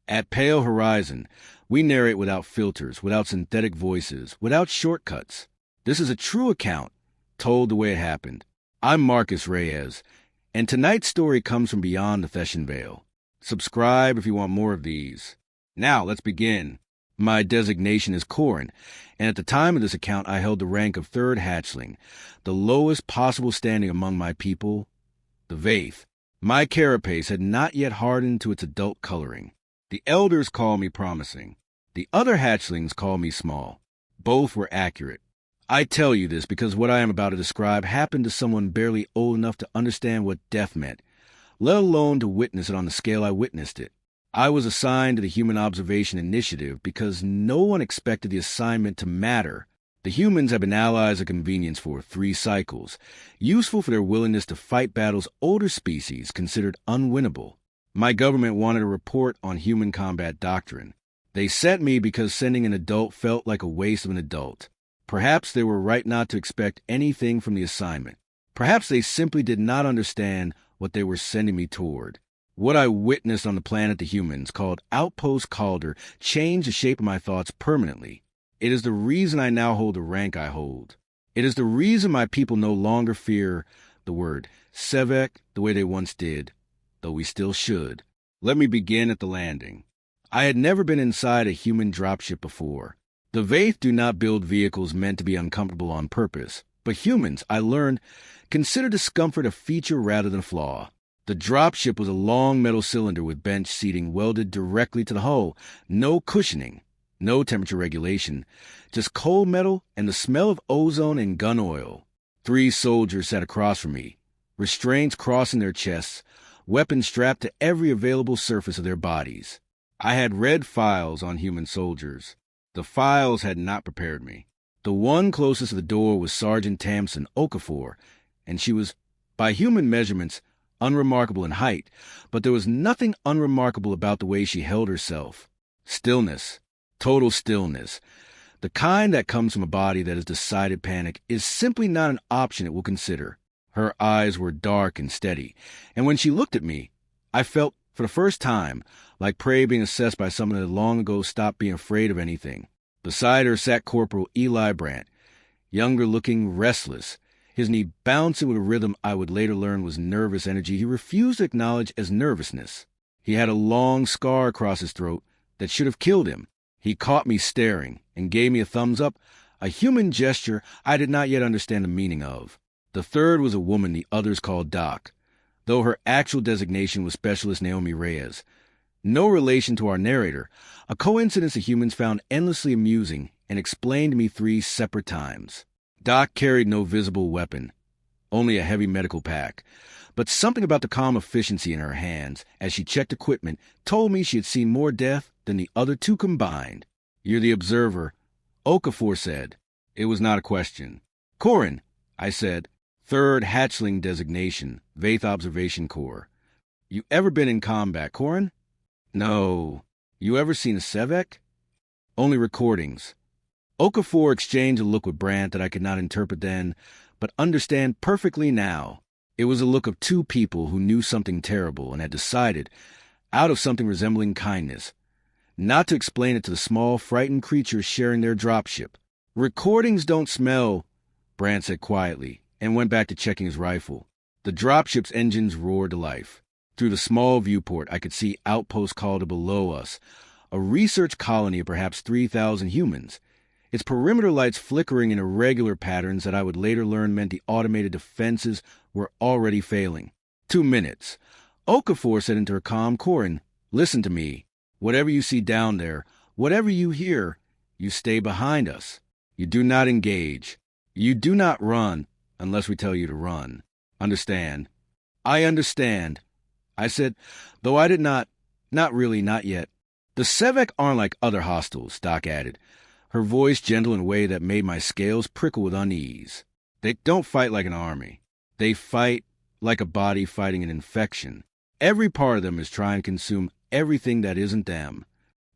At Pale Horizon, we narrate without filters, without synthetic voices, without shortcuts. This is a true account, told the way it happened. I'm Marcus Reyes, and tonight's story comes from beyond the Theshan Veil. Subscribe if you want more of these. Now, let's begin. My designation is Corin, and at the time of this account I held the rank of third hatchling, the lowest possible standing among my people, the Vaith. My carapace had not yet hardened to its adult coloring. The elders call me promising. The other hatchlings call me small. Both were accurate. I tell you this because what I am about to describe happened to someone barely old enough to understand what death meant, let alone to witness it on the scale I witnessed it. I was assigned to the Human Observation Initiative because no one expected the assignment to matter. The humans have been allies of convenience for 3 cycles, useful for their willingness to fight battles older species considered unwinnable. My government wanted a report on human combat doctrine. They sent me because sending an adult felt like a waste of an adult. Perhaps they were right not to expect anything from the assignment. Perhaps they simply did not understand what they were sending me toward. What I witnessed on the planet the humans called Outpost Calder changed the shape of my thoughts permanently. It is the reason I now hold the rank I hold. It is the reason my people no longer fear the word Sevek the way they once did, though we still should. Let me begin at the landing. I had never been inside a human dropship before. The Vaith do not build vehicles meant to be uncomfortable on purpose, but humans, I learned, consider discomfort a feature rather than a flaw. The dropship was a long metal cylinder with bench seating welded directly to the hull, no cushioning, no temperature regulation, just cold metal and the smell of ozone and gun oil. 3 soldiers sat across from me, restraints crossing their chests, weapons strapped to every available surface of their bodies. I had read files on human soldiers. The files had not prepared me. The one closest to the door was Sergeant Tamsin Okafor, and she was, by human measurements, unremarkable in height, but there was nothing unremarkable about the way she held herself. Stillness. Total stillness. The kind that comes from a body that has decided panic is simply not an option it will consider. Her eyes were dark and steady, and when she looked at me, I felt, for the first time, like prey being assessed by someone that had long ago stopped being afraid of anything. Beside her sat Corporal Eli Brandt, younger-looking, restless, his knee bouncing with a rhythm I would later learn was nervous energy he refused to acknowledge as nervousness. He had a long scar across his throat that should have killed him. He caught me staring and gave me a thumbs up, a human gesture I did not yet understand the meaning of. The third was a woman the others called Doc, though her actual designation was Specialist Naomi Reyes. No relation to our narrator, a coincidence the humans found endlessly amusing and explained to me 3 separate times. Doc carried no visible weapon, only a heavy medical pack, but something about the calm efficiency in her hands as she checked equipment told me she had seen more death than the other 2 combined. "You're the observer," Okafor said. It was not a question. "Corin," I said, "3rd hatchling designation, Vaith Observation Corps. You ever been in combat, Corin?" "No." "You ever seen a Sevek?" "Only recordings." Okafor exchanged a look with Brandt that I could not interpret then, but understand perfectly now. It was a look of 2 people who knew something terrible and had decided, out of something resembling kindness, not to explain it to the small, frightened creatures sharing their dropship. "Recordings don't smell," Brandt said quietly, and went back to checking his rifle. The dropship's engines roared to life. Through the small viewport, I could see Outpost Calder below us, a research colony of perhaps 3,000 humans, its perimeter lights flickering in irregular patterns that I would later learn meant the automated defenses were already failing. 2 minutes. Okafor said into her calm, "Corin, listen to me. Whatever you see down there, whatever you hear, you stay behind us. You do not engage. You do not run unless we tell you to run. Understand?" "I understand," I said, though I did not really, not yet. "The Sevek aren't like other hostiles," Doc added, her voice gentle in a way that made my scales prickle with unease. "They don't fight like an army. They fight like a body fighting an infection. Every part of them is trying to consume everything that isn't them."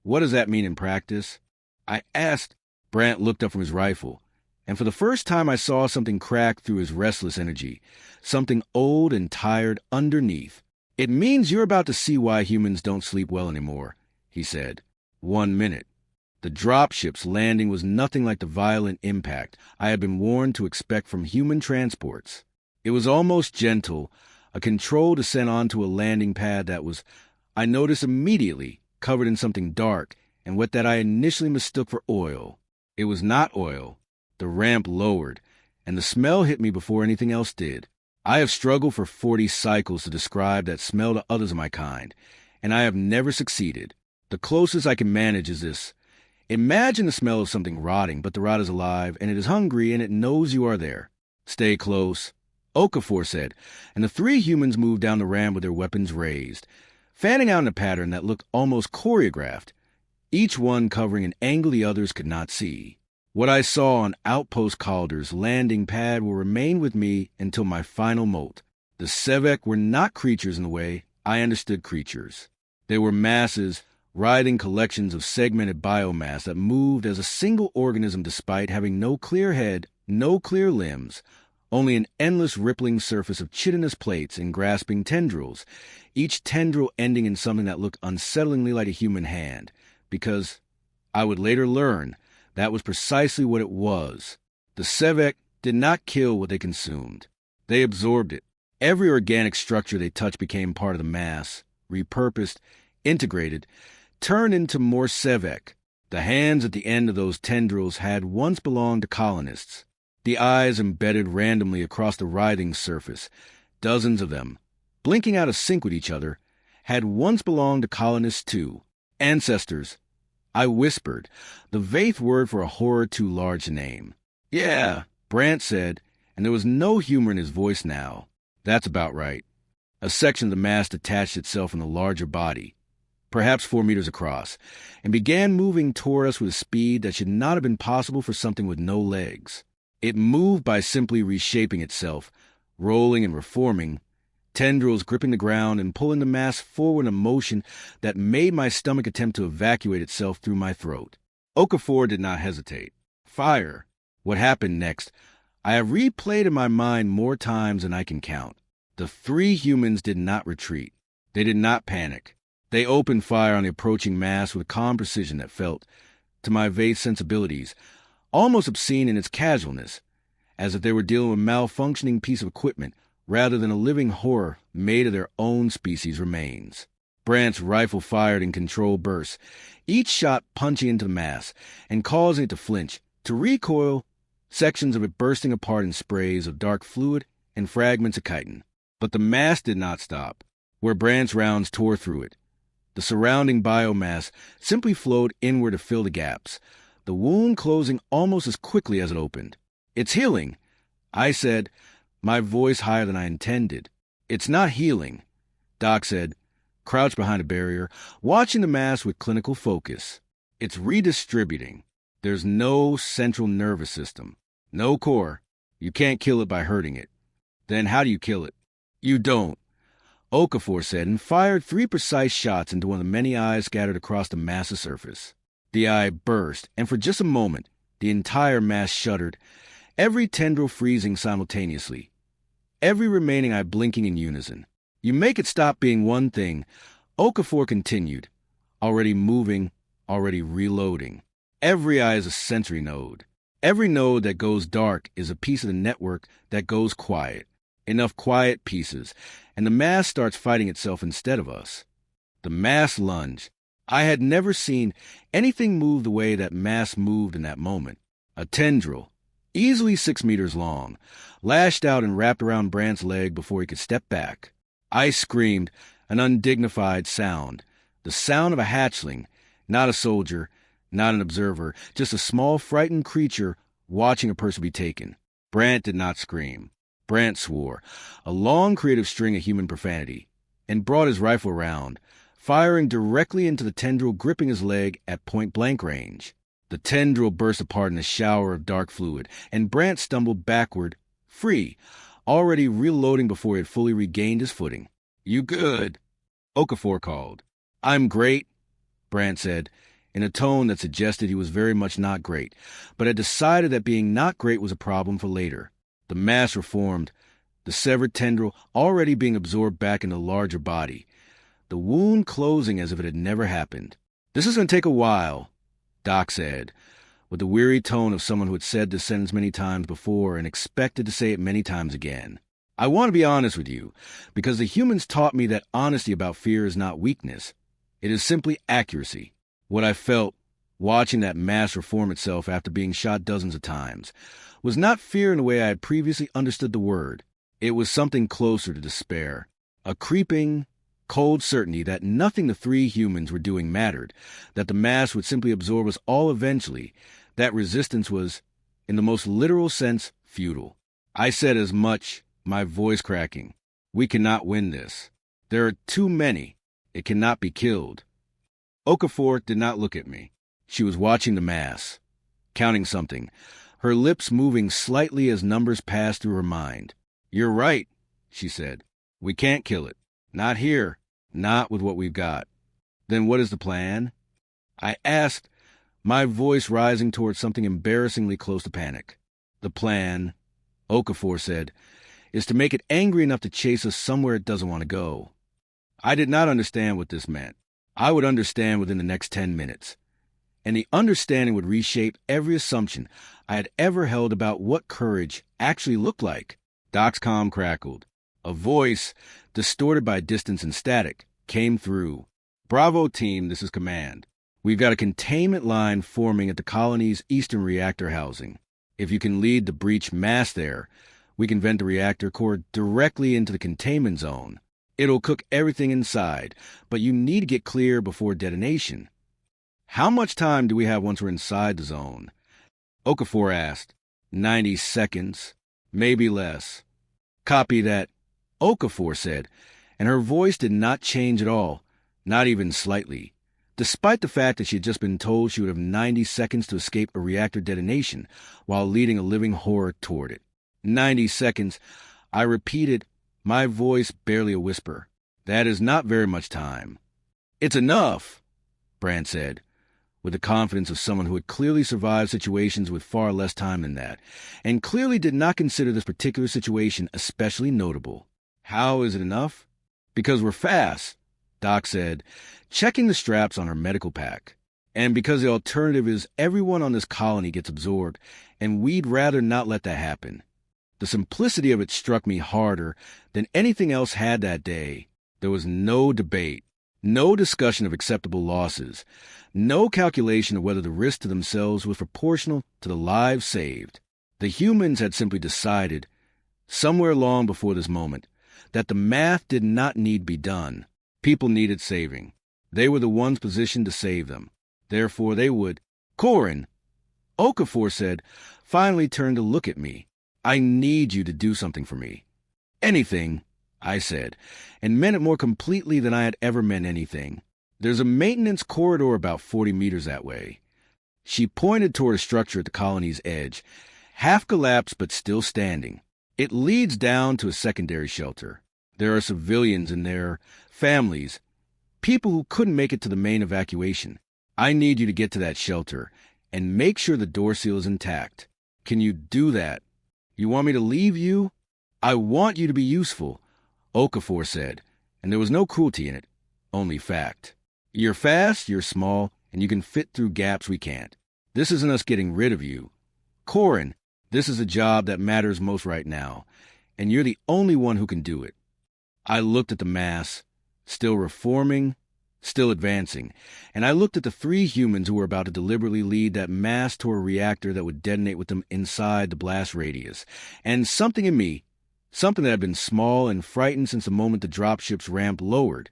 "What does that mean in practice?" I asked. Brandt looked up from his rifle, and for the first time I saw something crack through his restless energy, something old and tired underneath. "It means you're about to see why humans don't sleep well anymore. he said. 1 minute. The dropship's landing was nothing like the violent impact I had been warned to expect from human transports. It was almost gentle, a controlled descent onto a landing pad that was, I noticed immediately, covered in something dark and what that I initially mistook for oil. It was not oil. The ramp lowered, and the smell hit me before anything else did. I have struggled for 40 cycles to describe that smell to others of my kind, and I have never succeeded. The closest I can manage is this. Imagine the smell of something rotting, but the rot is alive, and it is hungry, and it knows you are there. Stay close, Okafor said, and the 3 humans moved down the ramp with their weapons raised, fanning out in a pattern that looked almost choreographed, each one covering an angle the others could not see. What I saw on Outpost Calder's landing pad will remain with me until my final molt. The Sevek were not creatures in the way I understood creatures. They were masses, writhing collections of segmented biomass that moved as a single organism despite having no clear head, no clear limbs, only an endless rippling surface of chitinous plates and grasping tendrils, each tendril ending in something that looked unsettlingly like a human hand, because, I would later learn, that was precisely what it was. The Sevek did not kill what they consumed. They absorbed it. Every organic structure they touched became part of the mass, repurposed, integrated, turned into more Sevek. The hands at the end of those tendrils had once belonged to colonists. The eyes embedded randomly across the writhing surface, dozens of them, blinking out of sync with each other, had once belonged to colonists too. Ancestors. I whispered, the Vaith word for a horror too large to name. Yeah, Brant said, and there was no humor in his voice now. That's about right. A section of the mass detached itself from the larger body, perhaps 4 meters across, and began moving toward us with a speed that should not have been possible for something with no legs. It moved by simply reshaping itself, rolling and reforming, tendrils gripping the ground and pulling the mass forward in a motion that made my stomach attempt to evacuate itself through my throat. Okafor did not hesitate. Fire. What happened next, I have replayed in my mind more times than I can count. The 3 humans did not retreat. They did not panic. They opened fire on the approaching mass with calm precision that felt, to my vague sensibilities, almost obscene in its casualness, as if they were dealing with a malfunctioning piece of equipment rather than a living horror made of their own species' remains. Brant's rifle fired in controlled bursts, each shot punching into the mass and causing it to flinch, to recoil, sections of it bursting apart in sprays of dark fluid and fragments of chitin. But the mass did not stop. Where Brant's rounds tore through it, the surrounding biomass simply flowed inward to fill the gaps, the wound closing almost as quickly as it opened. It's healing, I said, my voice higher than I intended. It's not healing, Doc said, crouched behind a barrier, watching the mass with clinical focus. It's redistributing. There's no central nervous system, no core. You can't kill it by hurting it. Then how do you kill it? You don't, Okafor said, and fired 3 precise shots into one of the many eyes scattered across the massive surface. The eye burst, and for just a moment, the entire mass shuddered, every tendril freezing simultaneously, every remaining eye blinking in unison. You make it stop being one thing, Okafor continued, already moving, already reloading. Every eye is a sensory node. Every node that goes dark is a piece of the network that goes quiet. Enough quiet pieces, and the mass starts fighting itself instead of us. The mass lunge. I had never seen anything move the way that mass moved in that moment. A tendril, easily 6 meters long, lashed out and wrapped around Brant's leg before he could step back. I screamed, an undignified sound, the sound of a hatchling, not a soldier, not an observer, just a small frightened creature watching a person be taken. Brant did not scream. Brant swore, a long creative string of human profanity, and brought his rifle around, firing directly into the tendril gripping his leg at point-blank range. The tendril burst apart in a shower of dark fluid, and Brant stumbled backward, free, already reloading before he had fully regained his footing. You good? Okafor called. I'm great, Brant said, in a tone that suggested he was very much not great, but had decided that being not great was a problem for later. The mass reformed, the severed tendril already being absorbed back in the larger body, the wound closing as if it had never happened. This is going to take a while, Doc said, with the weary tone of someone who had said this sentence many times before and expected to say it many times again. I want to be honest with you, because the humans taught me that honesty about fear is not weakness. It is simply accuracy. What I felt, watching that mass reform itself after being shot dozens of times, was not fear in the way I had previously understood the word. It was something closer to despair. A creeping, cold certainty that nothing the three humans were doing mattered, that the mass would simply absorb us all eventually, that resistance was, in the most literal sense, futile. I said as much, my voice cracking. We cannot win this. There are too many. It cannot be killed. Okafor did not look at me. She was watching the mass, counting something, her lips moving slightly as numbers passed through her mind. You're right, she said. We can't kill it. Not here. Not with what we've got. Then what is the plan? I asked, my voice rising towards something embarrassingly close to panic. The plan, Okafor said, is to make it angry enough to chase us somewhere it doesn't want to go. I did not understand what this meant. I would understand within the next 10 minutes. And the understanding would reshape every assumption I had ever held about what courage actually looked like. Doc's calm crackled. A voice, distorted by distance and static, came through. Bravo team, this is command. We've got a containment line forming at the colony's eastern reactor housing. If you can lead the breach mass there, we can vent the reactor core directly into the containment zone. It'll cook everything inside, but you need to get clear before detonation. How much time do we have once we're inside the zone? Okafor asked. 90 seconds, maybe less. Copy that, Okafor said, and her voice did not change at all, not even slightly, despite the fact that she had just been told she would have 90 seconds to escape a reactor detonation while leading a living horror toward it. 90 seconds, I repeated, my voice barely a whisper. That is not very much time. It's enough, Brand said, with the confidence of someone who had clearly survived situations with far less time than that, and clearly did not consider this particular situation especially notable. How is it enough? Because we're fast, Doc said, checking the straps on her medical pack. And because the alternative is everyone on this colony gets absorbed, and we'd rather not let that happen. The simplicity of it struck me harder than anything else had that day. There was no debate, no discussion of acceptable losses, no calculation of whether the risk to themselves was proportional to the lives saved. The humans had simply decided, somewhere long before this moment, that the math did not need be done. People needed saving. They were the ones positioned to save them. Therefore they would. Corin, Okafor said, finally turned to look at me. I need you to do something for me. Anything, I said, and meant it more completely than I had ever meant anything. There's a maintenance corridor about 40 meters that way. She pointed toward a structure at the colony's edge, half collapsed but still standing. It leads down to a secondary shelter. There are civilians in there, families, people who couldn't make it to the main evacuation. I need you to get to that shelter and make sure the door seal is intact. Can you do that? You want me to leave you? I want you to be useful, Okafor said, and there was no cruelty in it, only fact. You're fast, you're small, and you can fit through gaps we can't. This isn't us getting rid of you. Corin, this is a job that matters most right now, and you're the only one who can do it. I looked at the mass, still reforming, still advancing, and I looked at the three humans who were about to deliberately lead that mass toward a reactor that would detonate with them inside the blast radius. And something in me, something that had been small and frightened since the moment the dropship's ramp lowered,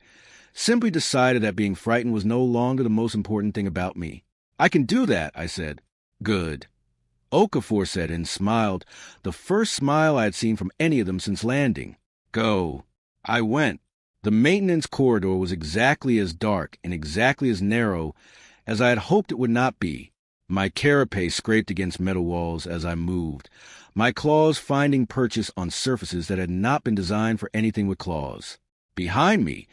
simply decided that being frightened was no longer the most important thing about me. I can do that, I said. Good. Okafor said and smiled, the first smile I had seen from any of them since landing. Go. I went. The maintenance corridor was exactly as dark and exactly as narrow as I had hoped it would not be. My carapace scraped against metal walls as I moved, my claws finding purchase on surfaces that had not been designed for anything with claws. Behind me,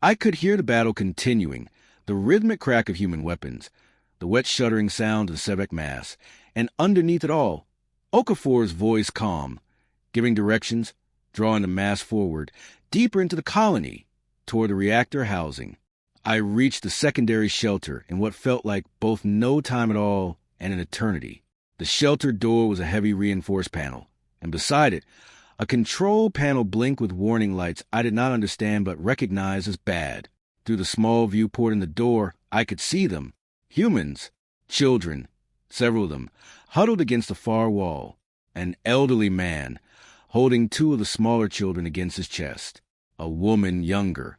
I could hear the battle continuing, the rhythmic crack of human weapons, the wet shuddering sound of the Sevek mass, and underneath it all, Okafor's voice calm, giving directions, drawing the mass forward, deeper into the colony, toward the reactor housing. I reached the secondary shelter in what felt like both no time at all and an eternity. The shelter door was a heavy reinforced panel, and beside it, a control panel blinked with warning lights I did not understand but recognized as bad. Through the small viewport in the door, I could see them. Humans, children, several of them, huddled against the far wall. An elderly man, holding two of the smaller children against his chest. A woman younger,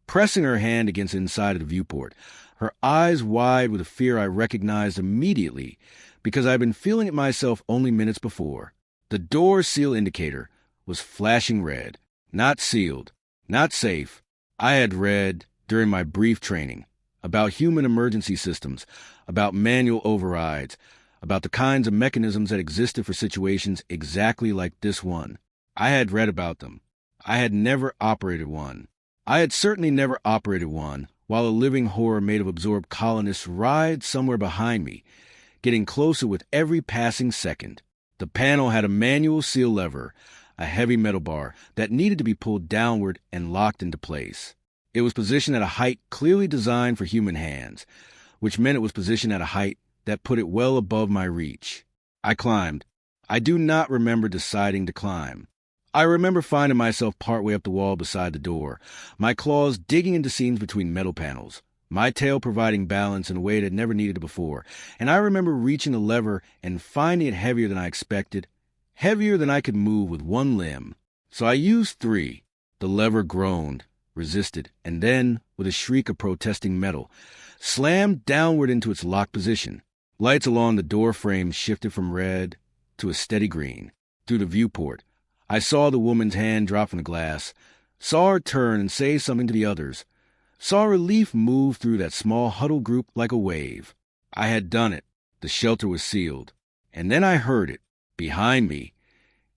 pressing her hand against the inside of the viewport, her eyes wide with a fear I recognized immediately because I had been feeling it myself only minutes before. The door seal indicator was flashing red. Not sealed. Not safe. I had read, during my brief training, about human emergency systems, about manual overrides, about the kinds of mechanisms that existed for situations exactly like this one. I had read about them. I had never operated one. I had certainly never operated one while a living horror made of absorbed colonists writhed somewhere behind me, getting closer with every passing second. The panel had a manual seal lever, a heavy metal bar that needed to be pulled downward and locked into place. It was positioned at a height clearly designed for human hands, which meant it was positioned at a height that put it well above my reach. I climbed. I do not remember deciding to climb. I remember finding myself partway up the wall beside the door, my claws digging into seams between metal panels, my tail providing balance in a way it had never needed before, and I remember reaching the lever and finding it heavier than I expected, heavier than I could move with one limb. So I used 3. The lever groaned, resisted, and then, with a shriek of protesting metal, slammed downward into its locked position. Lights along the door frame shifted from red to a steady green. Through the viewport, I saw the woman's hand drop from the glass, saw her turn and say something to the others, saw relief move through that small huddled group like a wave. I had done it. The shelter was sealed. And then I heard it, behind me.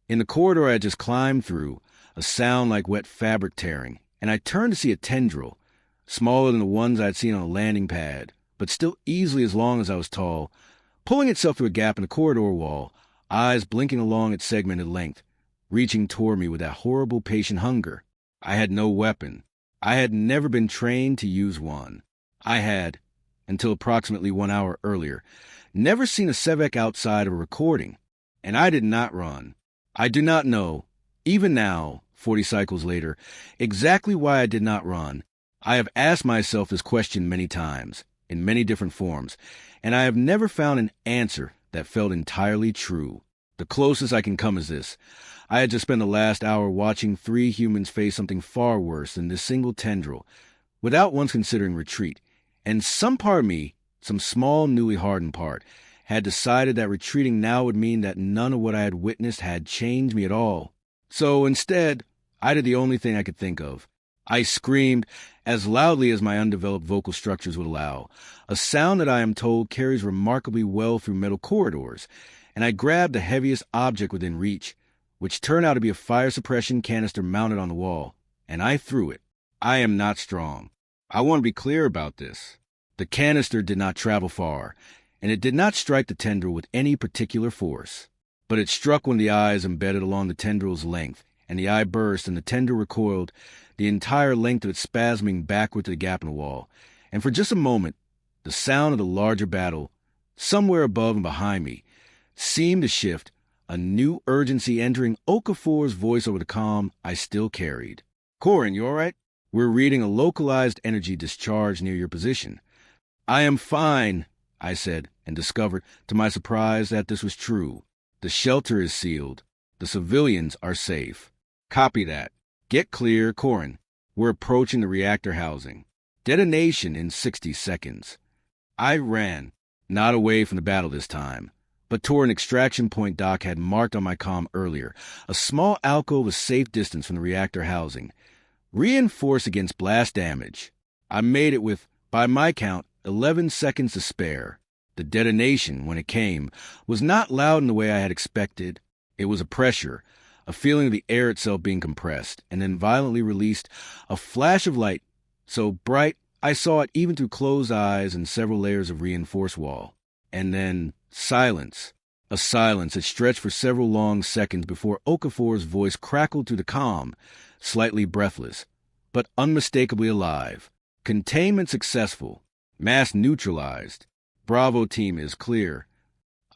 In the corridor I had just climbed through, a sound like wet fabric tearing, and I turned to see a tendril, smaller than the ones I had seen on a landing pad, but still easily as long as I was tall, pulling itself through a gap in the corridor wall, eyes blinking along its segmented length, reaching toward me with that horrible patient hunger. I had no weapon. I had never been trained to use one. I had, until approximately 1 hour earlier, never seen a Sevek outside of a recording, and I did not run. I do not know, even now, 40 cycles later, exactly why I did not run. I have asked myself this question many times, in many different forms, and I have never found an answer that felt entirely true. The closest I can come is this. I had just spent the last hour watching 3 humans face something far worse than this single tendril, without once considering retreat, and some part of me, some small, newly hardened part, had decided that retreating now would mean that none of what I had witnessed had changed me at all. So instead, I did the only thing I could think of. I screamed as loudly as my undeveloped vocal structures would allow, a sound that I am told carries remarkably well through metal corridors, and I grabbed the heaviest object within reach, which turned out to be a fire suppression canister mounted on the wall, and I threw it. I am not strong. I want to be clear about this. The canister did not travel far, and it did not strike the tendril with any particular force. But it struck one of the eyes embedded along the tendril's length, and the eye burst and the tendril recoiled, the entire length of it spasming backward to the gap in the wall. And for just a moment, the sound of the larger battle, somewhere above and behind me, seemed to shift, a new urgency entering Okafor's voice over the comm I still carried. "Corin, you all right? We're reading a localized energy discharge near your position." "I am fine," I said, and discovered, to my surprise, that this was true. "The shelter is sealed. The civilians are safe." "Copy that. Get clear, Corin. We're approaching the reactor housing. Detonation in 60 seconds." I ran, not away from the battle this time, but toward an extraction point Doc had marked on my comm earlier, a small alcove a safe distance from the reactor housing, reinforced against blast damage. I made it with, by my count, 11 seconds to spare. The detonation, when it came, was not loud in the way I had expected. It was a pressure, a feeling of the air itself being compressed, and then violently released, a flash of light, so bright I saw it even through closed eyes and several layers of reinforced wall. And then silence. A silence that stretched for several long seconds before Okafor's voice crackled through the comm, slightly breathless, but unmistakably alive. Containment successful. Mass neutralized. Bravo team is clear.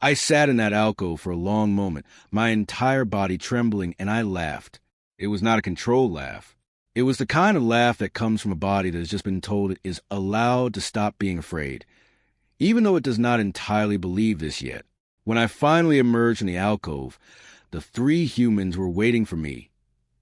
I sat in that alcove for a long moment, my entire body trembling, and I laughed. It was not a controlled laugh. It was the kind of laugh that comes from a body that has just been told it is allowed to stop being afraid, even though it does not entirely believe this yet. When I finally emerged from the alcove, the 3 humans were waiting for me,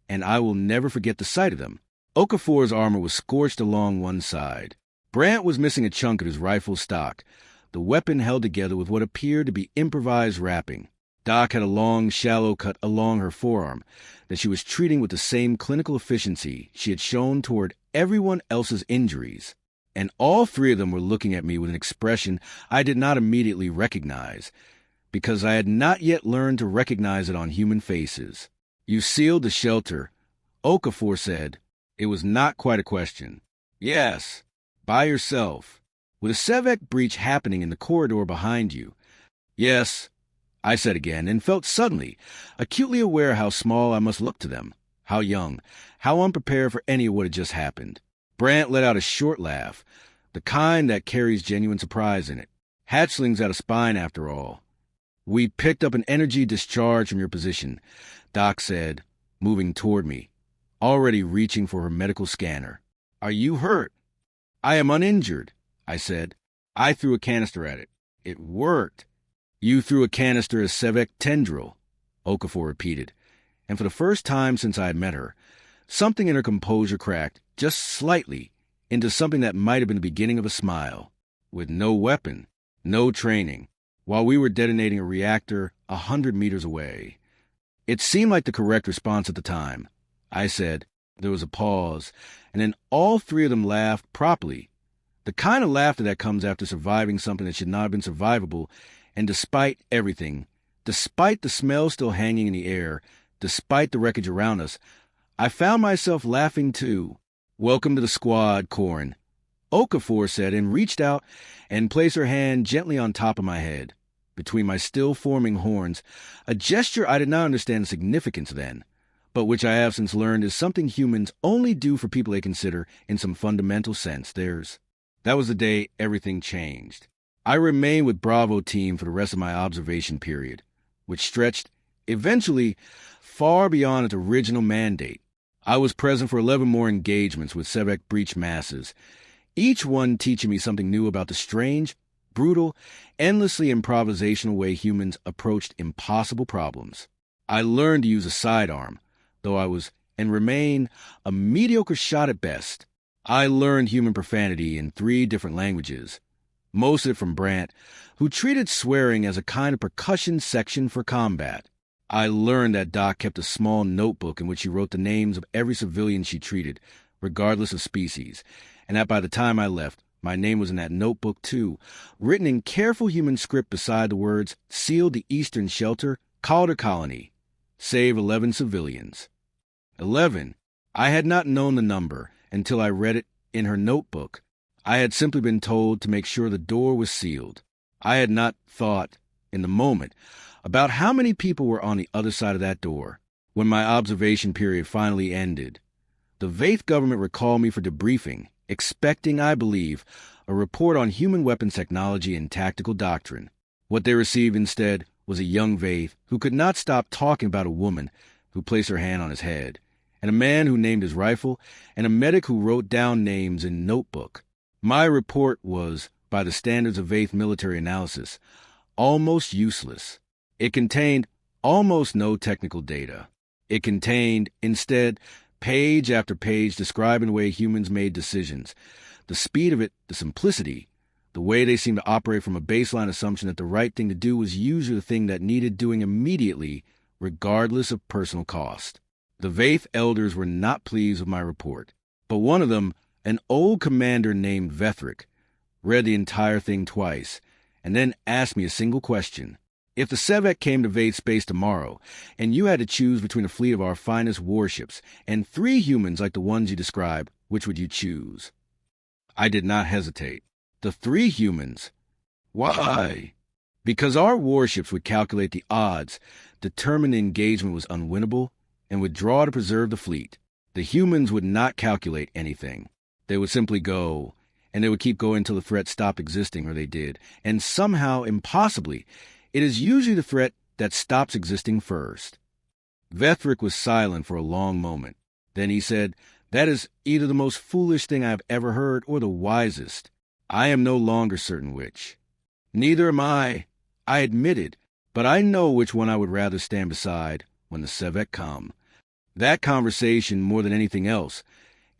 and I will never forget the sight of them. Okafor's armor was scorched along one side. Brant was missing a chunk of his rifle stock, the weapon held together with what appeared to be improvised wrapping. Doc had a long, shallow cut along her forearm that she was treating with the same clinical efficiency she had shown toward everyone else's injuries. And all 3 of them were looking at me with an expression I did not immediately recognize, because I had not yet learned to recognize it on human faces. "You sealed the shelter," Okafor said. It was not quite a question. "Yes, by yourself, with a Sevek breach happening in the corridor behind you." "Yes," I said again, and felt suddenly, acutely aware how small I must look to them, how young, how unprepared for any of what had just happened. Brant let out a short laugh, the kind that carries genuine surprise in it. "Hatchlings had a spine after all." "We picked up an energy discharge from your position," Doc said, moving toward me, already reaching for her medical scanner. "Are you hurt?" "I am uninjured," I said. I threw a canister at it. "It worked." "You threw a canister at Sevek Tendril," Okafor repeated, and for the first time since I had met her, something in her composure cracked, just slightly, into something that might have been the beginning of a smile. "With no weapon, no training, while we were detonating a reactor 100 meters away." It seemed like the correct response at the time. I said. There was a pause, and then all 3 of them laughed properly. The kind of laughter that comes after surviving something that should not have been survivable, and despite everything, despite the smell still hanging in the air, despite the wreckage around us, I found myself laughing too. "Welcome to the squad, Corin," Okafor said, and reached out and placed her hand gently on top of my head, between my still-forming horns, a gesture I did not understand the significance then, but which I have since learned is something humans only do for people they consider, in some fundamental sense, theirs. That was the day everything changed. I remained with Bravo team for the rest of my observation period, which stretched, eventually, far beyond its original mandate. I was present for 11 more engagements with Sevek breach masses, each one teaching me something new about the strange, brutal, endlessly improvisational way humans approached impossible problems. I learned to use a sidearm, though I was, and remain, a mediocre shot at best. I learned human profanity in 3 different languages, most of it from Brant, who treated swearing as a kind of percussion section for combat. I learned that Doc kept a small notebook in which she wrote the names of every civilian she treated, regardless of species, and that by the time I left, my name was in that notebook too, written in careful human script beside the words, "Sealed the Eastern Shelter, Calder Colony. Save 11 civilians." 11. I had not known the number until I read it in her notebook. I had simply been told to make sure the door was sealed. I had not thought, in the moment, about how many people were on the other side of that door. When my observation period finally ended, the Vaith government recalled me for debriefing, expecting, I believe, a report on human weapons technology and tactical doctrine. What they received instead was a young Vaith who could not stop talking about a woman who placed her hand on his head, and a man who named his rifle, and a medic who wrote down names in notebook. My report was, by the standards of Vaith military analysis, almost useless. It contained almost no technical data. It contained, instead, page after page describing the way humans made decisions, the speed of it, the simplicity, the way they seemed to operate from a baseline assumption that the right thing to do was usually the thing that needed doing immediately, regardless of personal cost. The Vaith elders were not pleased with my report, but one of them, an old commander named Vethric, read the entire thing twice, and then asked me a single question. "If the Sevek came to Vaith space tomorrow, and you had to choose between a fleet of our finest warships and 3 humans like the ones you described, which would you choose?" I did not hesitate. "The 3 humans." "Why?" "Because our warships would calculate the odds, determine the engagement was unwinnable, and withdraw to preserve the fleet. The humans would not calculate anything. They would simply go, and they would keep going until the threat stopped existing, or they did. And somehow, impossibly, it is usually the threat that stops existing first. Vethric was silent for a long moment. Then he said, "That is either the most foolish thing I have ever heard or the wisest. I am no longer certain which." "Neither am I admitted, but I know which one I would rather stand beside when the Sevek come." That conversation, more than anything else,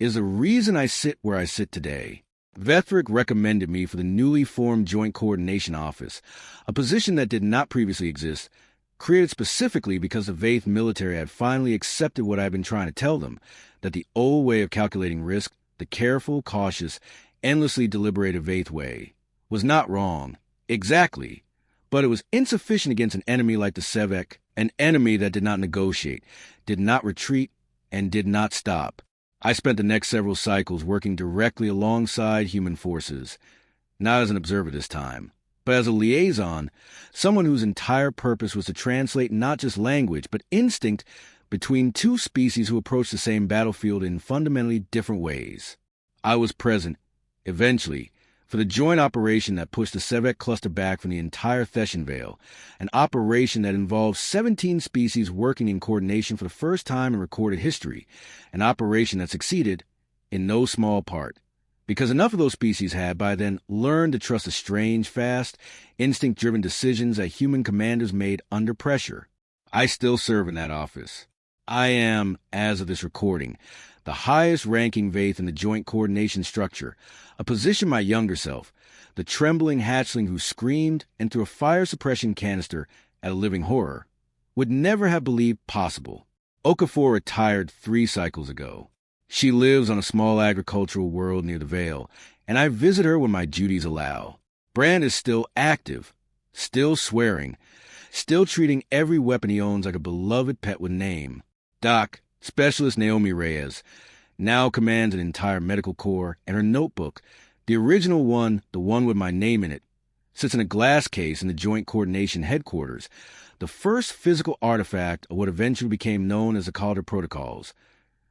is the reason I sit where I sit today. Vethric recommended me for the newly formed Joint Coordination Office, a position that did not previously exist, created specifically because the Vaith military had finally accepted what I had been trying to tell them, that the old way of calculating risk, the careful, cautious, endlessly deliberative Vaith way, was not wrong, exactly, but it was insufficient against an enemy like the Sevek, an enemy that did not negotiate, did not retreat, and did not stop. I spent the next several cycles working directly alongside human forces, not as an observer this time, but as a liaison, someone whose entire purpose was to translate not just language, but instinct between two species who approached the same battlefield in fundamentally different ways. I was present, eventually, for the joint operation that pushed the Sevek cluster back from the entire Theshan Vale, an operation that involved 17 species working in coordination for the first time in recorded history, an operation that succeeded in no small part, because enough of those species had by then learned to trust the strange, fast, instinct-driven decisions that human commanders made under pressure. I still serve in that office. I am, as of this recording, the highest-ranking Vaith in the joint coordination structure, a position my younger self, the trembling hatchling who screamed and threw a fire suppression canister at a living horror, would never have believed possible. Okafor retired 3 cycles ago. She lives on a small agricultural world near the Vale, and I visit her when my duties allow. Brand is still active, still swearing, still treating every weapon he owns like a beloved pet with name. Doc, Specialist Naomi Reyes, now commands an entire medical corps, and her notebook, the original one, the one with my name in it, sits in a glass case in the Joint Coordination Headquarters, the first physical artifact of what eventually became known as the Calder Protocols,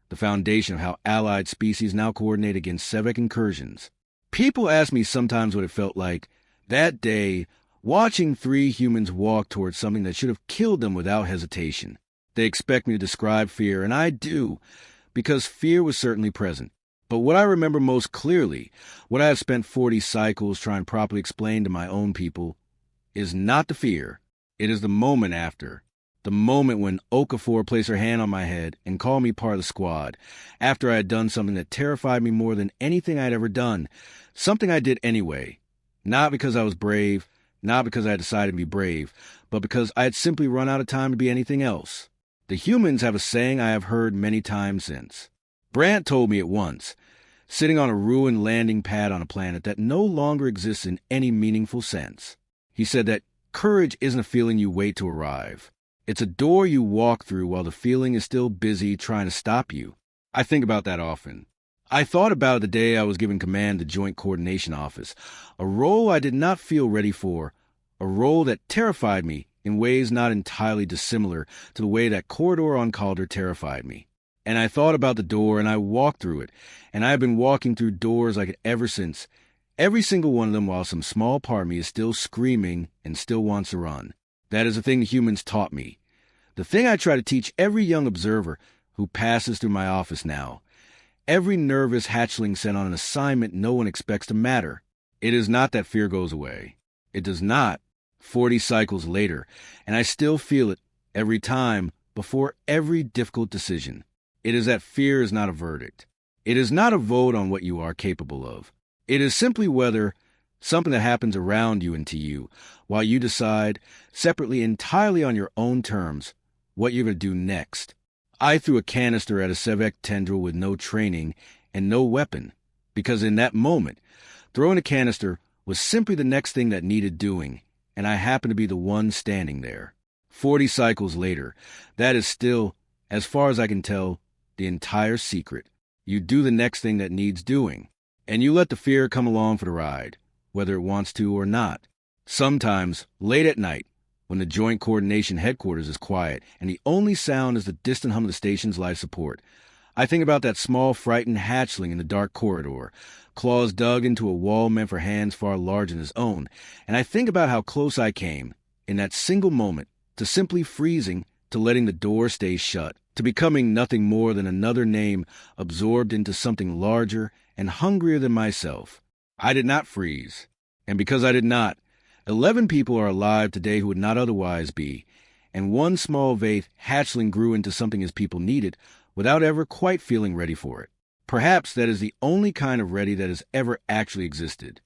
the foundation of how allied species now coordinate against Sevek incursions. People ask me sometimes what it felt like, that day, watching 3 humans walk towards something that should have killed them without hesitation. They expect me to describe fear, and I do, because fear was certainly present. But what I remember most clearly, what I have spent 40 cycles trying to properly explain to my own people, is not the fear. It is the moment after. The moment when Okafor placed her hand on my head and called me part of the squad, after I had done something that terrified me more than anything I had ever done, something I did anyway. Not because I was brave, not because I had decided to be brave, but because I had simply run out of time to be anything else. The humans have a saying I have heard many times since. Brant told me it once, sitting on a ruined landing pad on a planet that no longer exists in any meaningful sense. He said that courage isn't a feeling you wait to arrive. It's a door you walk through while the feeling is still busy trying to stop you. I think about that often. I thought about it the day I was given command of the Joint Coordination Office, a role I did not feel ready for, a role that terrified me in ways not entirely dissimilar to the way that corridor on Calder terrified me. And I thought about the door, and I walked through it, and I have been walking through doors like it ever since, every single one of them while some small part of me is still screaming and still wants to run. That is the thing the humans taught me. The thing I try to teach every young observer who passes through my office now. Every nervous hatchling sent on an assignment no one expects to matter. It is not that fear goes away. It does not. 40 cycles later, and I still feel it every time before every difficult decision. It is that fear is not a verdict. It is not a vote on what you are capable of. It is simply whether something that happens around you and to you, while you decide, separately entirely on your own terms, what you're going to do next. I threw a canister at a Sevek tendril with no training and no weapon, because in that moment, throwing a canister was simply the next thing that needed doing, and I happened to be the one standing there. 40 cycles later, that is still, as far as I can tell, the entire secret. You do the next thing that needs doing, and you let the fear come along for the ride, whether it wants to or not. Sometimes, late at night, when the Joint Coordination Headquarters is quiet and the only sound is the distant hum of the station's life support, I think about that small, frightened hatchling in the dark corridor, claws dug into a wall meant for hands far larger than his own, and I think about how close I came, in that single moment, to simply freezing, to letting the door stay shut, to becoming nothing more than another name absorbed into something larger and hungrier than myself. I did not freeze, and because I did not, 11 people are alive today who would not otherwise be, and one small faith hatchling grew into something his people needed without ever quite feeling ready for it. Perhaps that is the only kind of ready that has ever actually existed.